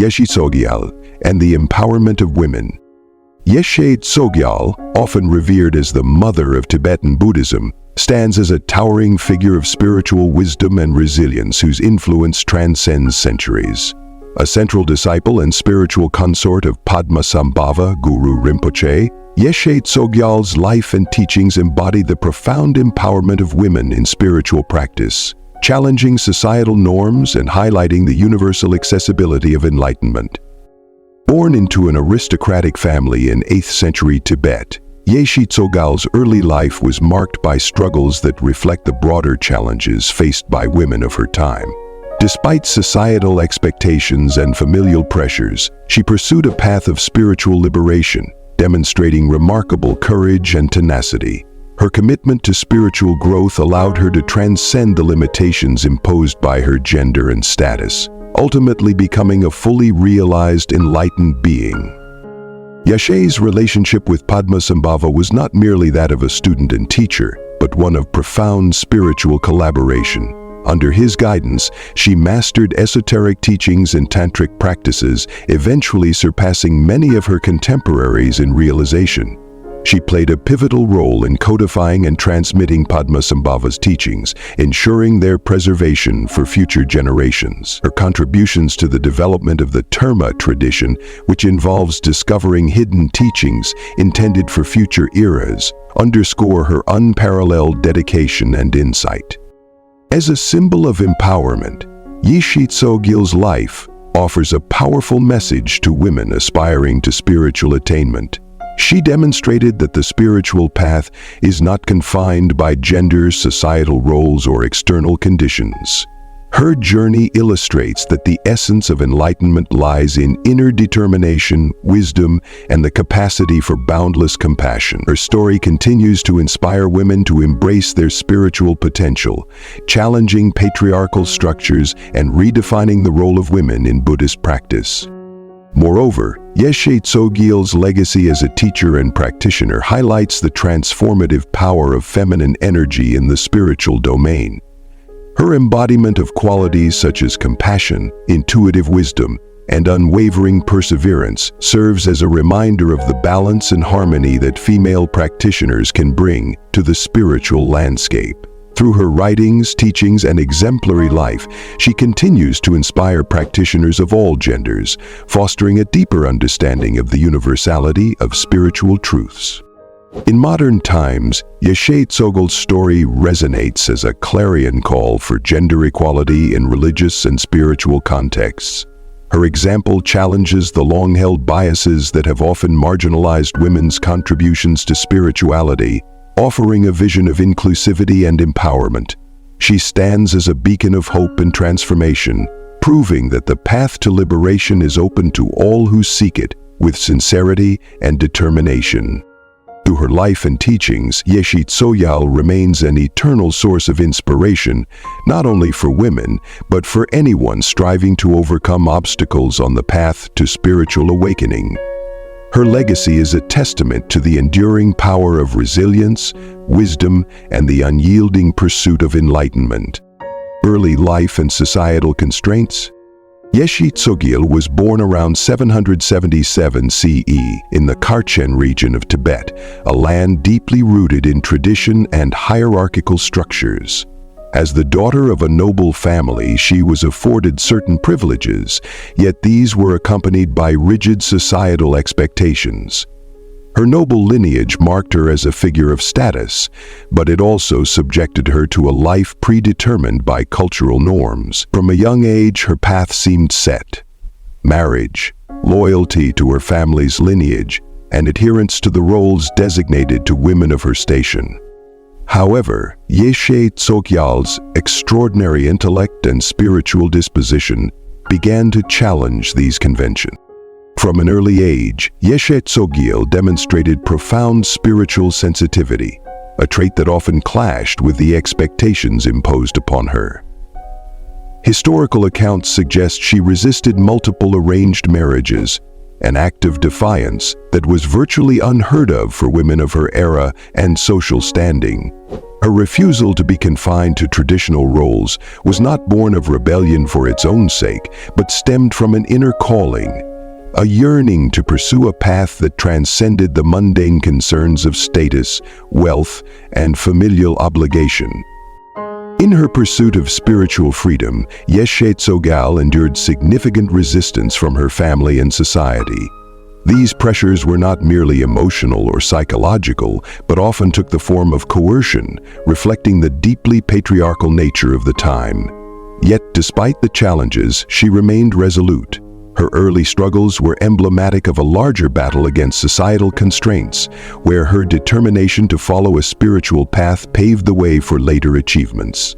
Yeshe Tsogyal, and the empowerment of women. Yeshe Tsogyal, often revered as the mother of Tibetan Buddhism, stands as a towering figure of spiritual wisdom and resilience whose influence transcends centuries. A central disciple and spiritual consort of Padmasambhava Guru Rinpoche, Yeshe Tsogyal's life and teachings embody the profound empowerment of women in spiritual practice, challenging societal norms and highlighting the universal accessibility of enlightenment. Born into an aristocratic family in 8th century Tibet, Yeshe Tsogyal's early life was marked by struggles that reflect the broader challenges faced by women of her time. Despite societal expectations and familial pressures, she pursued a path of spiritual liberation, demonstrating remarkable courage and tenacity. Her commitment to spiritual growth allowed her to transcend the limitations imposed by her gender and status, ultimately becoming a fully realized enlightened being. Yeshe's relationship with Padmasambhava was not merely that of a student and teacher, but one of profound spiritual collaboration. Under his guidance, she mastered esoteric teachings and tantric practices, eventually surpassing many of her contemporaries in realization. She played a pivotal role in codifying and transmitting Padmasambhava's teachings, ensuring their preservation for future generations. Her contributions to the development of the Terma tradition, which involves discovering hidden teachings intended for future eras, underscore her unparalleled dedication and insight. As a symbol of empowerment, Yeshe Tsogyal's life offers a powerful message to women aspiring to spiritual attainment. She demonstrated that the spiritual path is not confined by gender, societal roles, or external conditions. Her journey illustrates that the essence of enlightenment lies in inner determination, wisdom, and the capacity for boundless compassion. Her story continues to inspire women to embrace their spiritual potential, challenging patriarchal structures and redefining the role of women in Buddhist practice. Moreover, Yeshe Tsogyal's legacy as a teacher and practitioner highlights the transformative power of feminine energy in the spiritual domain. Her embodiment of qualities such as compassion, intuitive wisdom, and unwavering perseverance serves as a reminder of the balance and harmony that female practitioners can bring to the spiritual landscape. Through her writings, teachings, and exemplary life, she continues to inspire practitioners of all genders, fostering a deeper understanding of the universality of spiritual truths. In modern times, Yeshe Tsogyal's story resonates as a clarion call for gender equality in religious and spiritual contexts. Her example challenges the long-held biases that have often marginalized women's contributions to spirituality, offering a vision of inclusivity and empowerment. She stands as a beacon of hope and transformation, proving that the path to liberation is open to all who seek it with sincerity and determination. Through her life and teachings, Yeshe Tsogyal remains an eternal source of inspiration, not only for women, but for anyone striving to overcome obstacles on the path to spiritual awakening. Her legacy is a testament to the enduring power of resilience, wisdom, and the unyielding pursuit of enlightenment. Early life and societal constraints. Yeshe Tsogyal was born around 777 CE in the Kharchen region of Tibet, a land deeply rooted in tradition and hierarchical structures. As the daughter of a noble family, she was afforded certain privileges, yet these were accompanied by rigid societal expectations. Her noble lineage marked her as a figure of status, but it also subjected her to a life predetermined by cultural norms. From a young age, her path seemed set. Marriage, loyalty to her family's lineage, and adherence to the roles designated to women of her station. However, Yeshe Tsogyal's extraordinary intellect and spiritual disposition began to challenge these conventions. From an early age, Yeshe Tsogyal demonstrated profound spiritual sensitivity, a trait that often clashed with the expectations imposed upon her. Historical accounts suggest she resisted multiple arranged marriages, an act of defiance that was virtually unheard of for women of her era and social standing. Her refusal to be confined to traditional roles was not born of rebellion for its own sake, but stemmed from an inner calling, a yearning to pursue a path that transcended the mundane concerns of status, wealth, and familial obligation. In her pursuit of spiritual freedom, Yeshe Tsogyal endured significant resistance from her family and society. These pressures were not merely emotional or psychological, but often took the form of coercion, reflecting the deeply patriarchal nature of the time. Yet, despite the challenges, she remained resolute. Her early struggles were emblematic of a larger battle against societal constraints, where her determination to follow a spiritual path paved the way for later achievements.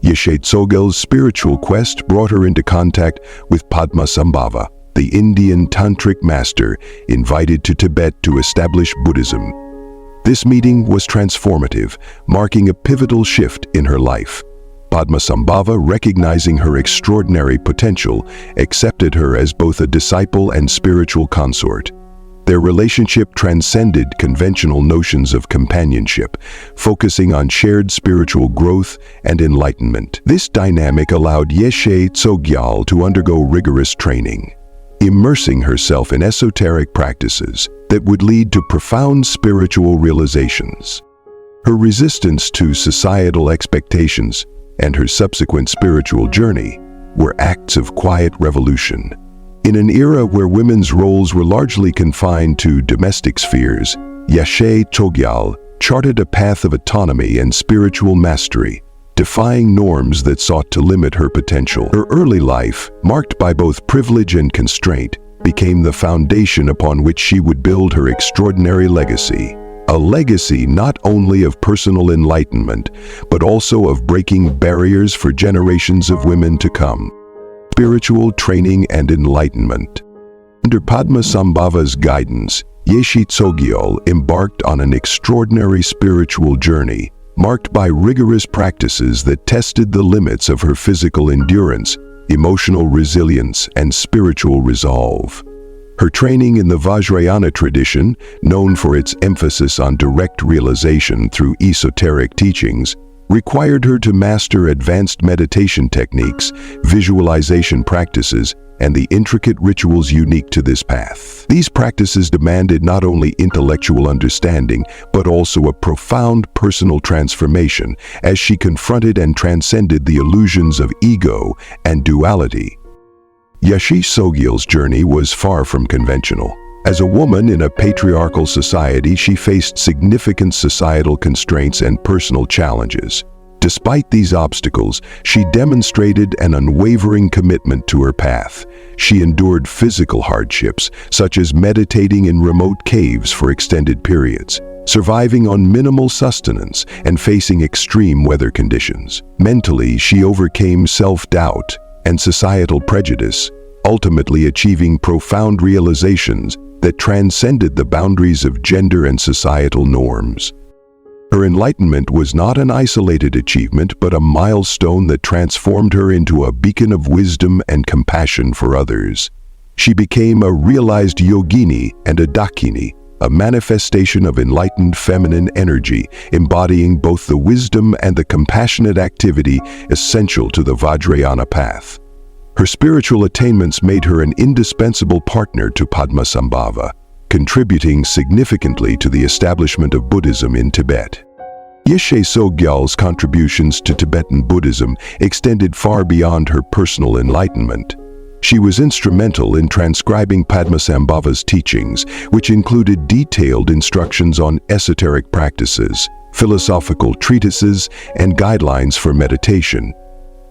Yeshe Tsogyal's spiritual quest brought her into contact with Padmasambhava, the Indian Tantric master invited to Tibet to establish Buddhism. This meeting was transformative, marking a pivotal shift in her life. Padmasambhava, recognizing her extraordinary potential, accepted her as both a disciple and spiritual consort. Their relationship transcended conventional notions of companionship, focusing on shared spiritual growth and enlightenment. This dynamic allowed Yeshe Tsogyal to undergo rigorous training, immersing herself in esoteric practices that would lead to profound spiritual realizations. Her resistance to societal expectations and her subsequent spiritual journey were acts of quiet revolution. In an era where women's roles were largely confined to domestic spheres, Yeshe Tsogyal charted a path of autonomy and spiritual mastery, defying norms that sought to limit her potential. Her early life, marked by both privilege and constraint, became the foundation upon which she would build her extraordinary legacy. A legacy not only of personal enlightenment, but also of breaking barriers for generations of women to come. Spiritual training and enlightenment. Under Padmasambhava's guidance, Yeshe Tsogyal embarked on an extraordinary spiritual journey, marked by rigorous practices that tested the limits of her physical endurance, emotional resilience, and spiritual resolve. Her training in the Vajrayana tradition, known for its emphasis on direct realization through esoteric teachings, required her to master advanced meditation techniques, visualization practices, and the intricate rituals unique to this path. These practices demanded not only intellectual understanding, but also a profound personal transformation as she confronted and transcended the illusions of ego and duality. Yeshe Tsogyal's journey was far from conventional. As a woman in a patriarchal society, she faced significant societal constraints and personal challenges. Despite these obstacles, she demonstrated an unwavering commitment to her path. She endured physical hardships, such as meditating in remote caves for extended periods, surviving on minimal sustenance, and facing extreme weather conditions. Mentally, she overcame self-doubt and societal prejudice, ultimately achieving profound realizations that transcended the boundaries of gender and societal norms. Her enlightenment was not an isolated achievement, but a milestone that transformed her into a beacon of wisdom and compassion for others. She became a realized yogini and a dakini, a manifestation of enlightened feminine energy, embodying both the wisdom and the compassionate activity essential to the Vajrayana path. Her spiritual attainments made her an indispensable partner to Padmasambhava, contributing significantly to the establishment of Buddhism in Tibet. Yeshe Tsogyal's contributions to Tibetan Buddhism extended far beyond her personal enlightenment. She was instrumental in transcribing Padmasambhava's teachings, which included detailed instructions on esoteric practices, philosophical treatises, and guidelines for meditation.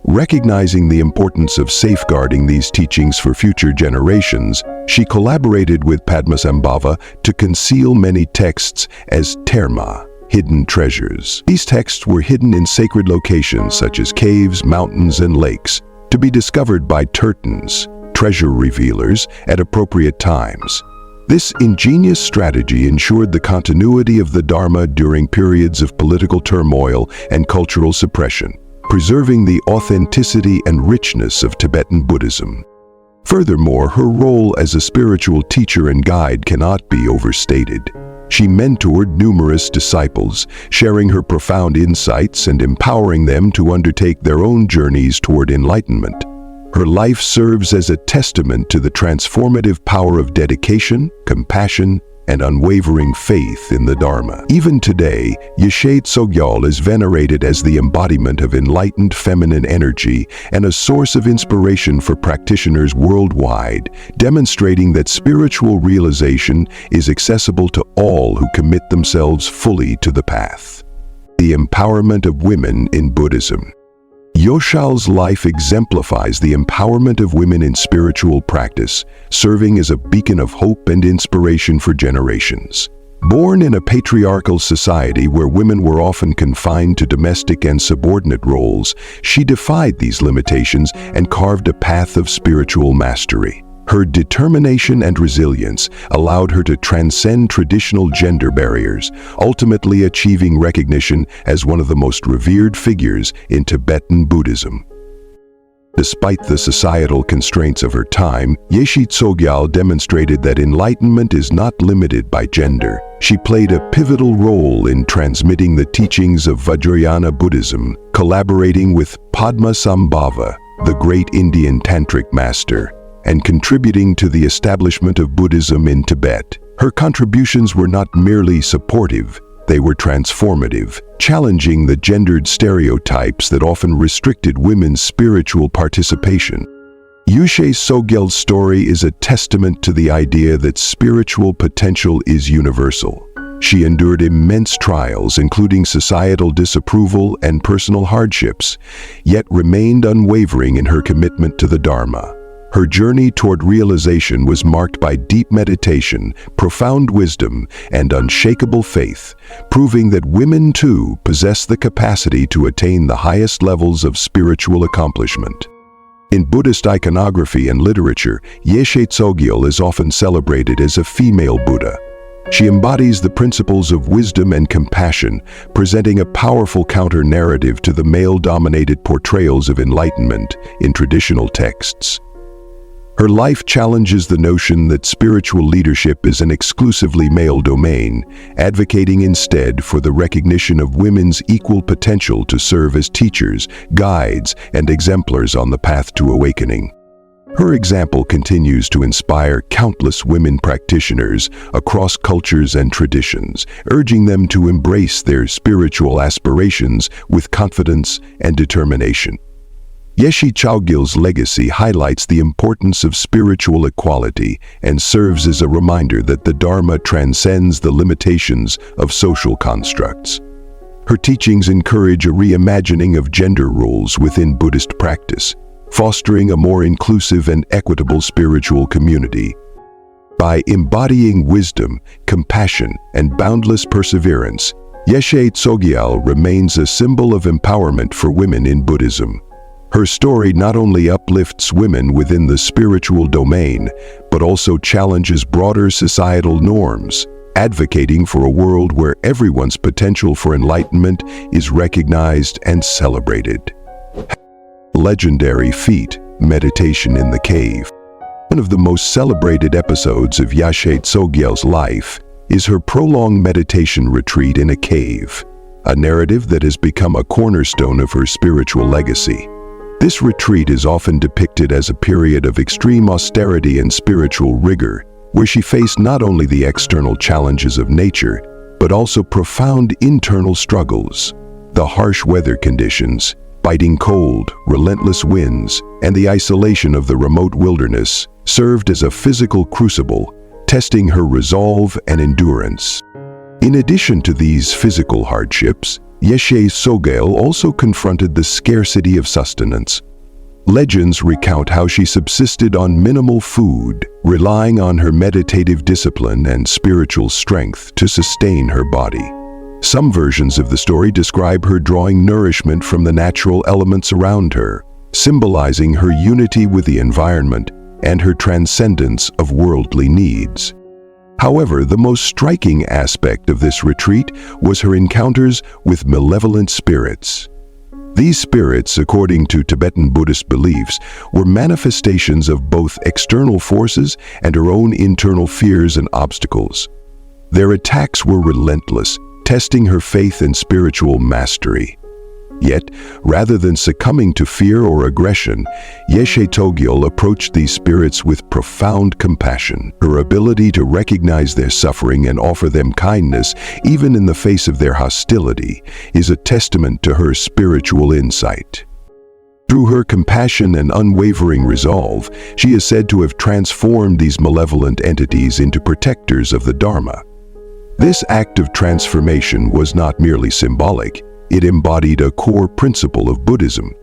Recognizing the importance of safeguarding these teachings for future generations, she collaborated with Padmasambhava to conceal many texts as terma, hidden treasures. These texts were hidden in sacred locations such as caves, mountains, and lakes, to be discovered by tertans, treasure revealers, at appropriate times. This ingenious strategy ensured the continuity of the Dharma during periods of political turmoil and cultural suppression, preserving the authenticity and richness of Tibetan Buddhism. Furthermore, her role as a spiritual teacher and guide cannot be overstated. She mentored numerous disciples, sharing her profound insights and empowering them to undertake their own journeys toward enlightenment. Her life serves as a testament to the transformative power of dedication, compassion, and unwavering faith in the Dharma. Even today, Yeshe Tsogyal is venerated as the embodiment of enlightened feminine energy and a source of inspiration for practitioners worldwide, demonstrating that spiritual realization is accessible to all who commit themselves fully to the path. The empowerment of women in Buddhism. Yoshal's life exemplifies the empowerment of women in spiritual practice, serving as a beacon of hope and inspiration for generations. Born in a patriarchal society where women were often confined to domestic and subordinate roles, she defied these limitations and carved a path of spiritual mastery. Her determination and resilience allowed her to transcend traditional gender barriers, ultimately achieving recognition as one of the most revered figures in Tibetan Buddhism. Despite the societal constraints of her time, Yeshe Tsogyal demonstrated that enlightenment is not limited by gender. She played a pivotal role in transmitting the teachings of Vajrayana Buddhism, collaborating with Padmasambhava, the great Indian Tantric master, and contributing to the establishment of Buddhism in Tibet. Her contributions were not merely supportive, they were transformative, challenging the gendered stereotypes that often restricted women's spiritual participation. Yeshe Tsogyal's story is a testament to the idea that spiritual potential is universal. She endured immense trials, including societal disapproval and personal hardships, yet remained unwavering in her commitment to the Dharma. Her journey toward realization was marked by deep meditation, profound wisdom, and unshakable faith, proving that women too possess the capacity to attain the highest levels of spiritual accomplishment. In Buddhist iconography and literature, Yeshe Tsogyal is often celebrated as a female Buddha. She embodies the principles of wisdom and compassion, presenting a powerful counter-narrative to the male-dominated portrayals of enlightenment in traditional texts. Her life challenges the notion that spiritual leadership is an exclusively male domain, advocating instead for the recognition of women's equal potential to serve as teachers, guides, and exemplars on the path to awakening. Her example continues to inspire countless women practitioners across cultures and traditions, urging them to embrace their spiritual aspirations with confidence and determination. Yeshe Tsogyal's legacy highlights the importance of spiritual equality and serves as a reminder that the Dharma transcends the limitations of social constructs. Her teachings encourage a reimagining of gender roles within Buddhist practice, fostering a more inclusive and equitable spiritual community. By embodying wisdom, compassion, and boundless perseverance, Yeshe Tsogyal remains a symbol of empowerment for women in Buddhism. Her story not only uplifts women within the spiritual domain, but also challenges broader societal norms, advocating for a world where everyone's potential for enlightenment is recognized and celebrated. Legendary feat, meditation in the cave. One of the most celebrated episodes of Yeshe Tsogyal's life is her prolonged meditation retreat in a cave, a narrative that has become a cornerstone of her spiritual legacy. This retreat is often depicted as a period of extreme austerity and spiritual rigor, where she faced not only the external challenges of nature, but also profound internal struggles. The harsh weather conditions, biting cold, relentless winds, and the isolation of the remote wilderness served as a physical crucible, testing her resolve and endurance. In addition to these physical hardships, Yeshe Tsogyal also confronted the scarcity of sustenance. Legends recount how she subsisted on minimal food, relying on her meditative discipline and spiritual strength to sustain her body. Some versions of the story describe her drawing nourishment from the natural elements around her, symbolizing her unity with the environment and her transcendence of worldly needs. However, the most striking aspect of this retreat was her encounters with malevolent spirits. These spirits, according to Tibetan Buddhist beliefs, were manifestations of both external forces and her own internal fears and obstacles. Their attacks were relentless, testing her faith and spiritual mastery. Yet, rather than succumbing to fear or aggression, Yeshe Tsogyal approached these spirits with profound compassion. Her ability to recognize their suffering and offer them kindness, even in the face of their hostility, is a testament to her spiritual insight. Through her compassion and unwavering resolve, she is said to have transformed these malevolent entities into protectors of the Dharma. This act of transformation was not merely symbolic. It embodied a core principle of Buddhism,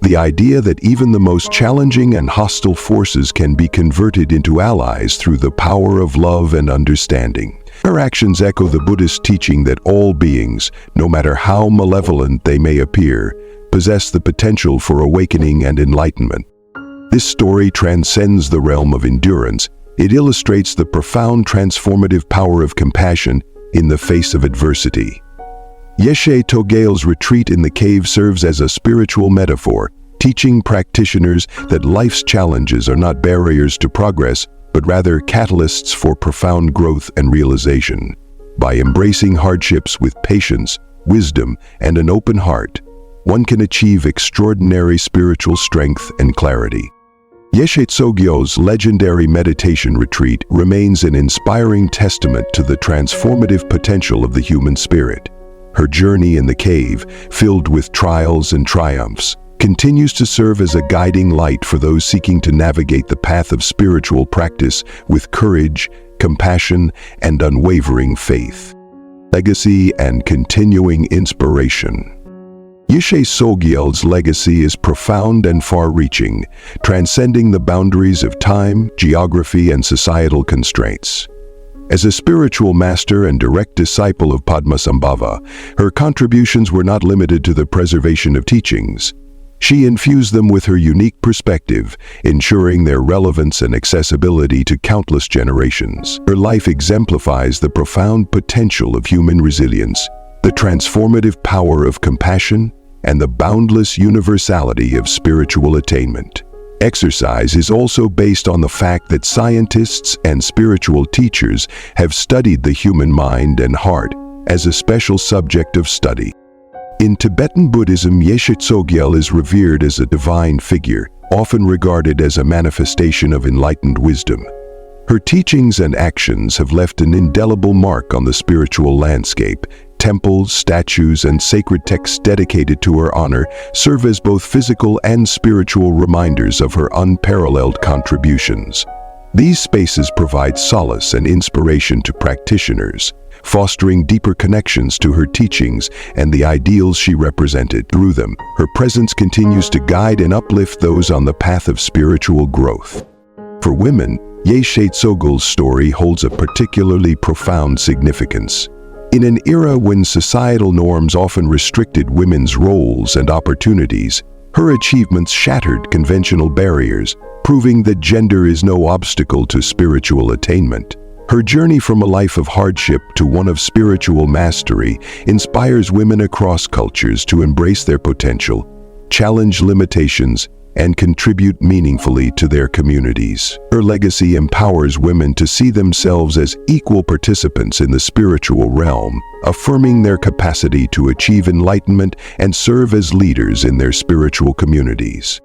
the idea that even the most challenging and hostile forces can be converted into allies through the power of love and understanding. Her actions echo the Buddhist teaching that all beings, no matter how malevolent they may appear, possess the potential for awakening and enlightenment. This story transcends the realm of endurance. It illustrates the profound transformative power of compassion in the face of adversity. Yeshe Tsogyal's retreat in the cave serves as a spiritual metaphor, teaching practitioners that life's challenges are not barriers to progress, but rather catalysts for profound growth and realization. By embracing hardships with patience, wisdom, and an open heart, one can achieve extraordinary spiritual strength and clarity. Yeshe Tsogyal's legendary meditation retreat remains an inspiring testament to the transformative potential of the human spirit. Her journey in the cave, filled with trials and triumphs, continues to serve as a guiding light for those seeking to navigate the path of spiritual practice with courage, compassion, and unwavering faith. Legacy and continuing inspiration. Yeshe Tsogyal's legacy is profound and far-reaching, transcending the boundaries of time, geography, and societal constraints. As a spiritual master and direct disciple of Padmasambhava, her contributions were not limited to the preservation of teachings. She infused them with her unique perspective, ensuring their relevance and accessibility to countless generations. Her life exemplifies the profound potential of human resilience, the transformative power of compassion, and the boundless universality of spiritual attainment. Exercise is also based on the fact that scientists and spiritual teachers have studied the human mind and heart as a special subject of study. In Tibetan Buddhism, Yeshe Tsogyal is revered as a divine figure, often regarded as a manifestation of enlightened wisdom. Her teachings and actions have left an indelible mark on the spiritual landscape. Temples, statues, and sacred texts dedicated to her honor serve as both physical and spiritual reminders of her unparalleled contributions. These spaces provide solace and inspiration to practitioners, fostering deeper connections to her teachings and the ideals she represented. Through them, her presence continues to guide and uplift those on the path of spiritual growth. For women, Yeshe Tsogyal's story holds a particularly profound significance. In an era when societal norms often restricted women's roles and opportunities, her achievements shattered conventional barriers, proving that gender is no obstacle to spiritual attainment. Her journey from a life of hardship to one of spiritual mastery inspires women across cultures to embrace their potential, challenge limitations, and contribute meaningfully to their communities. Her legacy empowers women to see themselves as equal participants in the spiritual realm, affirming their capacity to achieve enlightenment and serve as leaders in their spiritual communities.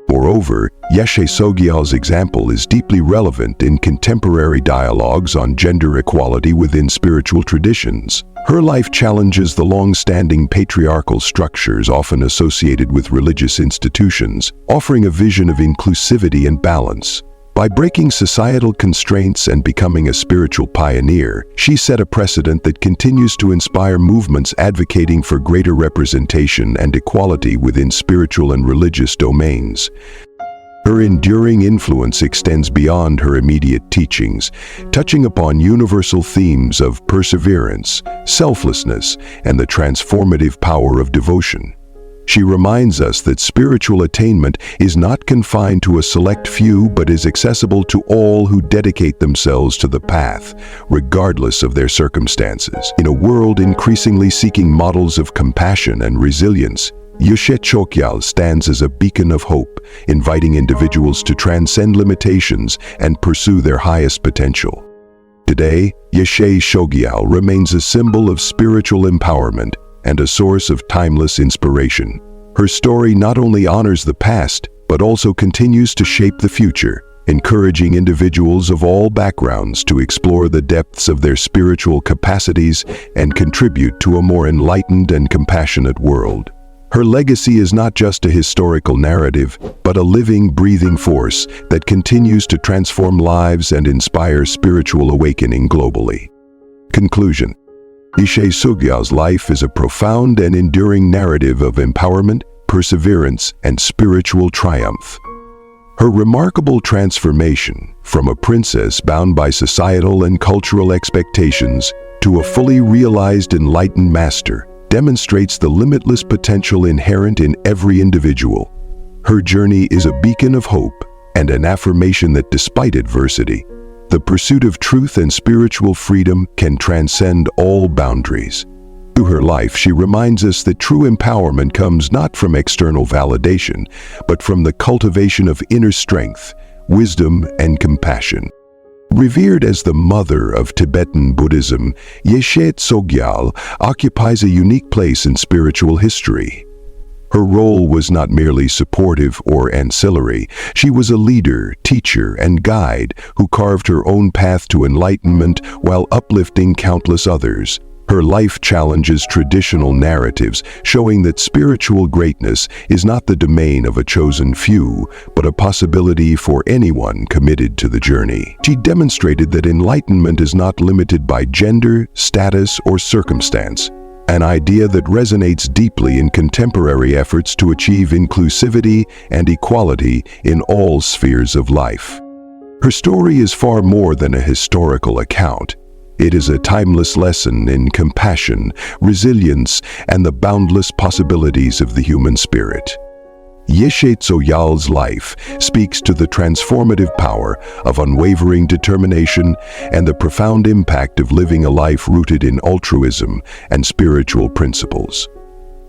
Moreover, Yeshe Tsogyal's example is deeply relevant in contemporary dialogues on gender equality within spiritual traditions. Her life challenges the long-standing patriarchal structures often associated with religious institutions, offering a vision of inclusivity and balance. By breaking societal constraints and becoming a spiritual pioneer, she set a precedent that continues to inspire movements advocating for greater representation and equality within spiritual and religious domains. Her enduring influence extends beyond her immediate teachings, touching upon universal themes of perseverance, selflessness, and the transformative power of devotion. She reminds us that spiritual attainment is not confined to a select few but is accessible to all who dedicate themselves to the path, regardless of their circumstances. In a world increasingly seeking models of compassion and resilience, Yeshe Tsogyal stands as a beacon of hope, inviting individuals to transcend limitations and pursue their highest potential. Today, Yeshe Tsogyal remains a symbol of spiritual empowerment and a source of timeless inspiration. Her story not only honors the past, but also continues to shape the future, encouraging individuals of all backgrounds to explore the depths of their spiritual capacities and contribute to a more enlightened and compassionate world. Her legacy is not just a historical narrative, but a living, breathing force that continues to transform lives and inspire spiritual awakening globally. Conclusion. Yeshe Tsogyal's life is a profound and enduring narrative of empowerment, perseverance, and spiritual triumph. Her remarkable transformation from a princess bound by societal and cultural expectations to a fully realized enlightened master demonstrates the limitless potential inherent in every individual. Her journey is a beacon of hope and an affirmation that despite adversity, the pursuit of truth and spiritual freedom can transcend all boundaries. Through her life, she reminds us that true empowerment comes not from external validation, but from the cultivation of inner strength, wisdom, and compassion. Revered as the mother of Tibetan Buddhism, Yeshe Tsogyal occupies a unique place in spiritual history. Her role was not merely supportive or ancillary. She was a leader, teacher, and guide who carved her own path to enlightenment while uplifting countless others. Her life challenges traditional narratives, showing that spiritual greatness is not the domain of a chosen few, but a possibility for anyone committed to the journey. She demonstrated that enlightenment is not limited by gender, status, or circumstance, an idea that resonates deeply in contemporary efforts to achieve inclusivity and equality in all spheres of life. Her story is far more than a historical account. It is a timeless lesson in compassion, resilience, and the boundless possibilities of the human spirit. Yeshe Tsogyal's life speaks to the transformative power of unwavering determination and the profound impact of living a life rooted in altruism and spiritual principles.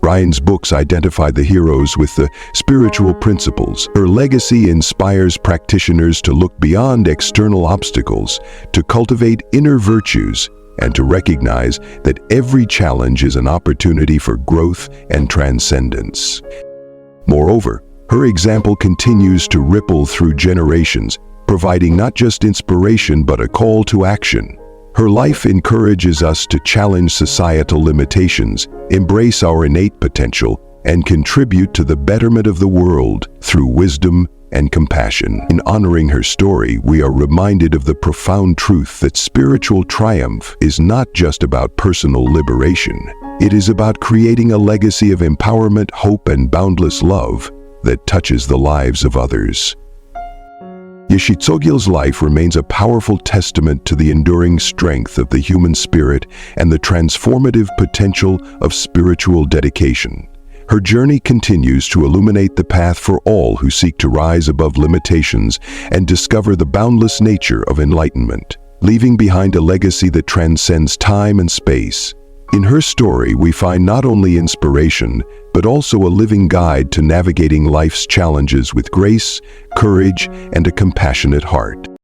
Ryan's books identify the heroes with the spiritual principles. Her legacy inspires practitioners to look beyond external obstacles, to cultivate inner virtues, and to recognize that every challenge is an opportunity for growth and transcendence. Moreover, her example continues to ripple through generations, providing not just inspiration but a call to action. Her life encourages us to challenge societal limitations, embrace our innate potential, and contribute to the betterment of the world through wisdom and compassion. In honoring her story, we are reminded of the profound truth that spiritual triumph is not just about personal liberation. It is about creating a legacy of empowerment, hope, and boundless love that touches the lives of others. Yeshe Tsogyal's life remains a powerful testament to the enduring strength of the human spirit and the transformative potential of spiritual dedication. Her journey continues to illuminate the path for all who seek to rise above limitations and discover the boundless nature of enlightenment, leaving behind a legacy that transcends time and space. In her story, we find not only inspiration, but also a living guide to navigating life's challenges with grace, courage, and a compassionate heart.